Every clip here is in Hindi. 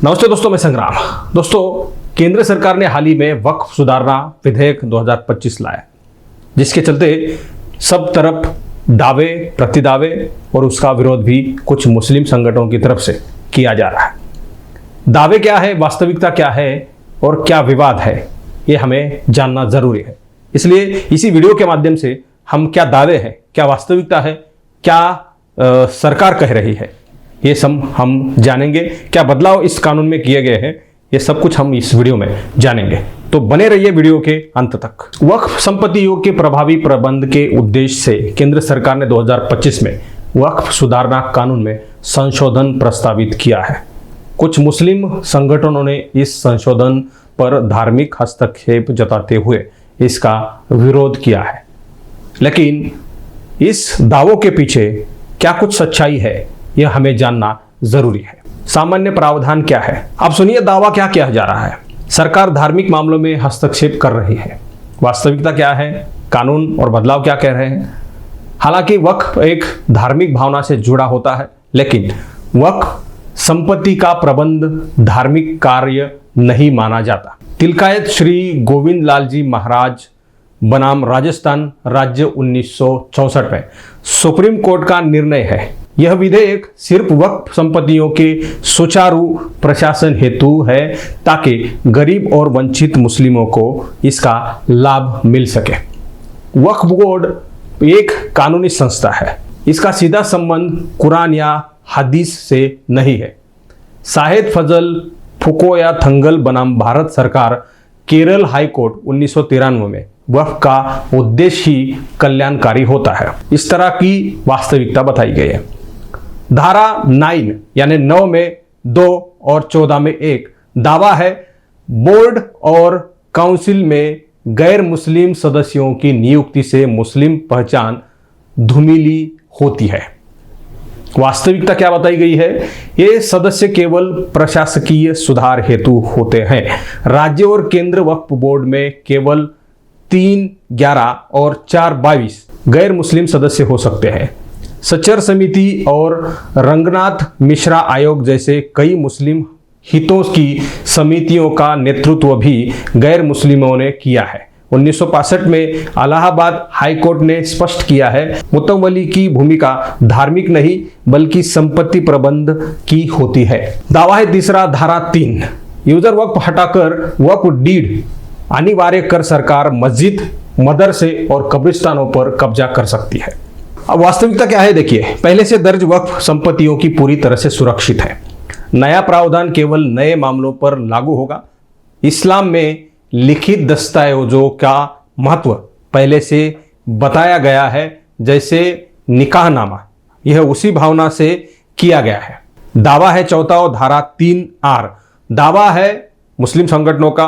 नमस्ते दोस्तों, मैं संग्राम। दोस्तों, केंद्र सरकार ने हाल ही में वक्फ सुधारना विधेयक 2025 लाया, जिसके चलते सब तरफ दावे प्रतिदावे और उसका विरोध भी कुछ मुस्लिम संगठनों की तरफ से किया जा रहा है। दावे क्या है, वास्तविकता क्या है और क्या विवाद है, ये हमें जानना जरूरी है। इसलिए इसी वीडियो के माध्यम से हम क्या दावे हैं, क्या वास्तविकता है, क्या सरकार कह रही है, ये सब हम जानेंगे। क्या बदलाव इस कानून में किए गए हैं, ये सब कुछ हम इस वीडियो में जानेंगे, तो बने रहिए वीडियो के अंत तक। वक्फ संपत्तियों के प्रभावी प्रबंध के उद्देश्य से केंद्र सरकार ने 2025 में वक्फ सुधारना कानून में संशोधन प्रस्तावित किया है। कुछ मुस्लिम संगठनों ने इस संशोधन पर धार्मिक हस्तक्षेप जताते हुए इसका विरोध किया है, लेकिन इस दावों के पीछे क्या कुछ सच्चाई है, यह हमें जानना जरूरी है। सामान्य प्रावधान क्या है, आप सुनिए दावा क्या किया जा रहा है। सरकार धार्मिक मामलों में हस्तक्षेप कर रही है। वास्तविकता क्या है, कानून और बदलाव क्या कह रहे हैं। हालांकि वक्फ एक धार्मिक भावना से जुड़ा होता है, लेकिन वक्फ संपत्ति का प्रबंध धार्मिक कार्य नहीं माना जाता। तिलकायत श्री गोविंद लाल जी महाराज बनाम राजस्थान राज्य 1964 में सुप्रीम कोर्ट का निर्णय है। यह विधेयक सिर्फ वक्फ संपत्तियों के सुचारू प्रशासन हेतु है, ताकि गरीब और वंचित मुस्लिमों को इसका लाभ मिल सके। वक्फ बोर्ड एक कानूनी संस्था है। इसका सीधा संबंध कुरान या हदीस से नहीं है। शाहिद फजल फुकोया थंगल बनाम भारत सरकार केरल हाई कोर्ट 1993 में वक्फ का उद्देश्य ही कल्याणकारी होता है, इस तरह की वास्तविकता बताई गई है। धारा 9 यानी 9 में 2 और 14 में 1 दावा है, बोर्ड और काउंसिल में गैर मुस्लिम सदस्यों की नियुक्ति से मुस्लिम पहचान धूमिली होती है। वास्तविकता क्या बताई गई है, ये सदस्य केवल प्रशासकीय सुधार हेतु होते हैं। राज्य और केंद्र वक्फ बोर्ड में केवल 3, 11 और 4, 22 गैर मुस्लिम सदस्य हो सकते हैं। सचर समिति और रंगनाथ मिश्रा आयोग जैसे कई मुस्लिम हितों की समितियों का नेतृत्व भी गैर मुस्लिमों ने किया है। 1965 में इलाहाबाद हाई कोर्ट ने स्पष्ट किया है, मुतवल्ली की भूमिका धार्मिक नहीं बल्कि संपत्ति प्रबंध की होती है। दावा है तीसरा, धारा 3 यूजर वक्फ हटाकर वक्फ डीड अनिवार्य कर सरकार मस्जिद, मदरसे और कब्रिस्तानों पर कब्जा कर सकती है। अब वास्तविकता क्या है, देखिए। पहले से दर्ज वक्फ संपत्तियों की पूरी तरह से सुरक्षित है। नया प्रावधान केवल नए मामलों पर लागू होगा। इस्लाम में लिखित दस्तावेजों का महत्व पहले से बताया गया है, जैसे निकाहनामा, यह उसी भावना से किया गया है। दावा है चौथा, धारा 3R दावा है मुस्लिम संगठनों का,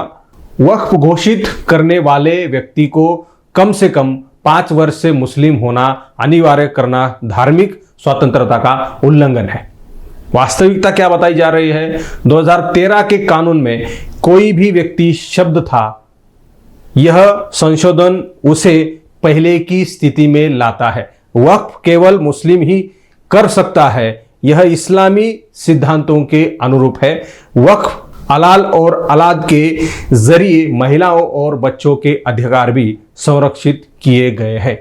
वक्फ घोषित करने वाले व्यक्ति को कम से कम 5 वर्ष से मुस्लिम होना अनिवार्य करना धार्मिक स्वतंत्रता का उल्लंघन है। वास्तविकता क्या बताई जा रही है, 2013 के कानून में कोई भी व्यक्ति शब्द था, यह संशोधन उसे पहले की स्थिति में लाता है। वक्फ केवल मुस्लिम ही कर सकता है, यह इस्लामी सिद्धांतों के अनुरूप है। वक्फ हलाल और औलाद के जरिए महिलाओं और बच्चों के अधिकार भी संरक्षित किए गए हैं।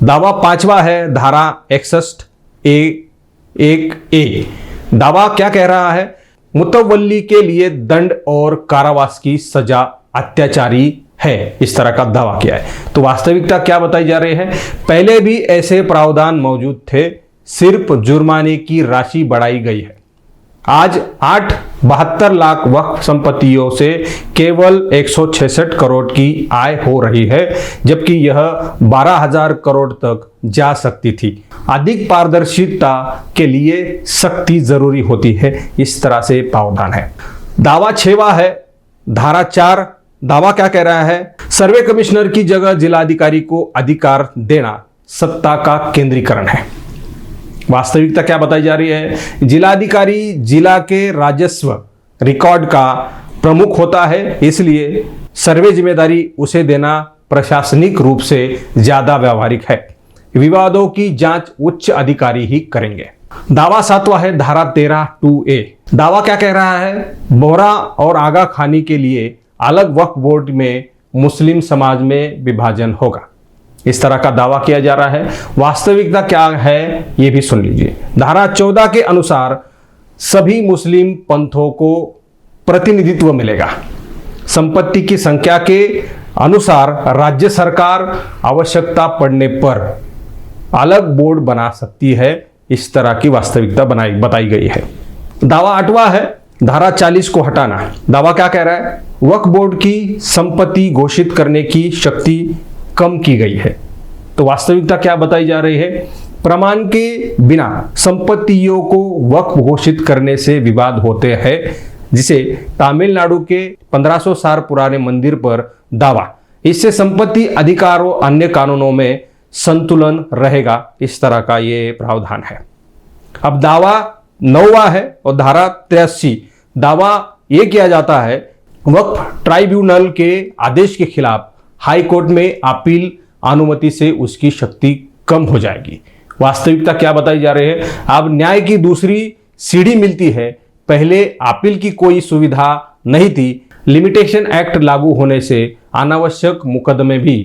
दावा 5वां है, धारा 61A दावा क्या कह रहा है, मुतवल्ली के लिए दंड और कारावास की सजा अत्याचारी है, इस तरह का दावा किया है। तो वास्तविकता क्या बताई जा रही है, पहले भी ऐसे प्रावधान मौजूद थे, सिर्फ जुर्माने की राशि बढ़ाई गई है। आज 72 लाख वक्फ संपत्तियों से केवल 166 करोड़ की आय हो रही है, जबकि यह 12,000 करोड़ तक जा सकती थी। अधिक पारदर्शिता के लिए सख्ती जरूरी होती है, इस तरह से प्रावधान है। दावा 6वां है, धारा 4 दावा क्या कह रहा है, सर्वे कमिश्नर की जगह जिलाधिकारी को अधिकार देना सत्ता का केंद्रीकरण है। वास्तविकता क्या बताई जा रही है, जिलाधिकारी जिला के राजस्व रिकॉर्ड का प्रमुख होता है, इसलिए सर्वे जिम्मेदारी उसे देना प्रशासनिक रूप से ज्यादा व्यावहारिक है। विवादों की जांच उच्च अधिकारी ही करेंगे। दावा 7वां है, धारा 13(2)A दावा क्या कह रहा है? बोहरा और आगा खानी के लिए अलग वक्फ बोर्ड में मुस्लिम समाज में विभाजन होगा, इस तरह का दावा किया जा रहा है। वास्तविकता क्या है ये भी सुन लीजिए। धारा 14 के अनुसार सभी मुस्लिम पंथों को प्रतिनिधित्व मिलेगा। संपत्ति की संख्या के अनुसार राज्य सरकार आवश्यकता पड़ने पर अलग बोर्ड बना सकती है, इस तरह की वास्तविकता बताई गई है। दावा 8वां है, धारा 40 को हटाना। दावा क्या कह रहा है? वक्फ बोर्ड की संपत्ति घोषित करने की शक्ति कम की गई है। तो वास्तविकता क्या बताई जा रही है? प्रमाण के बिना संपत्तियों को वक्फ घोषित करने से विवाद होते हैं, जिसे तमिलनाडु के 1500 साल पुराने मंदिर पर दावा। इससे संपत्ति अधिकारों अन्य कानूनों में संतुलन रहेगा, इस तरह का ये प्रावधान है। अब दावा 9वां है और धारा 83। दावा ये किया जाता है वक्फ ट्राइब्यूनल के आदेश के खिलाफ हाई कोर्ट में अपील अनुमति से उसकी शक्ति कम हो जाएगी। वास्तविकता क्या बताई जा रही है? अब न्याय की दूसरी सीढ़ी मिलती है। पहले अपील की कोई सुविधा नहीं थी। लिमिटेशन एक्ट लागू होने से अनावश्यक मुकदमे भी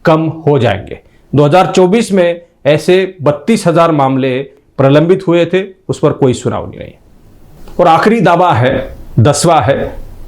कम हो जाएंगे। 2024 में ऐसे 32,000 मामले प्रलंबित हुए थे, उस पर कोई सुनवाई नहीं। और आखिरी दावा है 10वां है,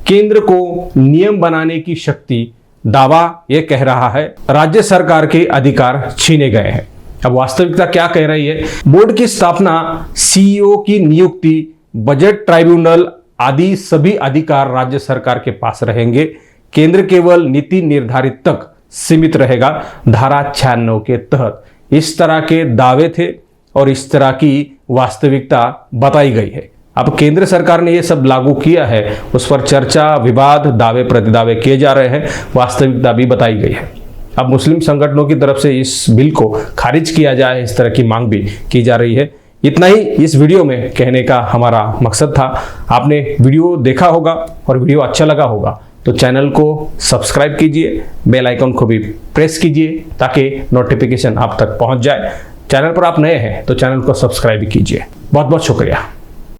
केंद्र को नियम बनाने की शक्ति। दावा यह कह रहा है राज्य सरकार के अधिकार छीने गए हैं। अब वास्तविकता क्या कह रही है? बोर्ड की स्थापना, सीईओ की नियुक्ति, बजट ट्राइब्यूनल आदि सभी अधिकार राज्य सरकार के पास रहेंगे। केंद्र केवल नीति निर्धारित तक सीमित रहेगा, धारा 96 के तहत। इस तरह के दावे थे और इस तरह की वास्तविकता बताई गई है। अब केंद्र सरकार ने ये सब लागू किया है, उस पर चर्चा, विवाद, दावे प्रतिदावे किए जा रहे हैं, वास्तविकता भी बताई गई है। अब मुस्लिम संगठनों की तरफ से इस बिल को खारिज किया जाए, इस तरह की मांग भी की जा रही है। इतना ही इस वीडियो में कहने का हमारा मकसद था। आपने वीडियो देखा होगा और वीडियो अच्छा लगा होगा तो चैनल को सब्सक्राइब कीजिए, बेल आइकन को भी प्रेस कीजिए ताकि नोटिफिकेशन आप तक पहुंच जाए। चैनल पर आप नए हैं तो चैनल को सब्सक्राइब कीजिए। बहुत बहुत शुक्रिया।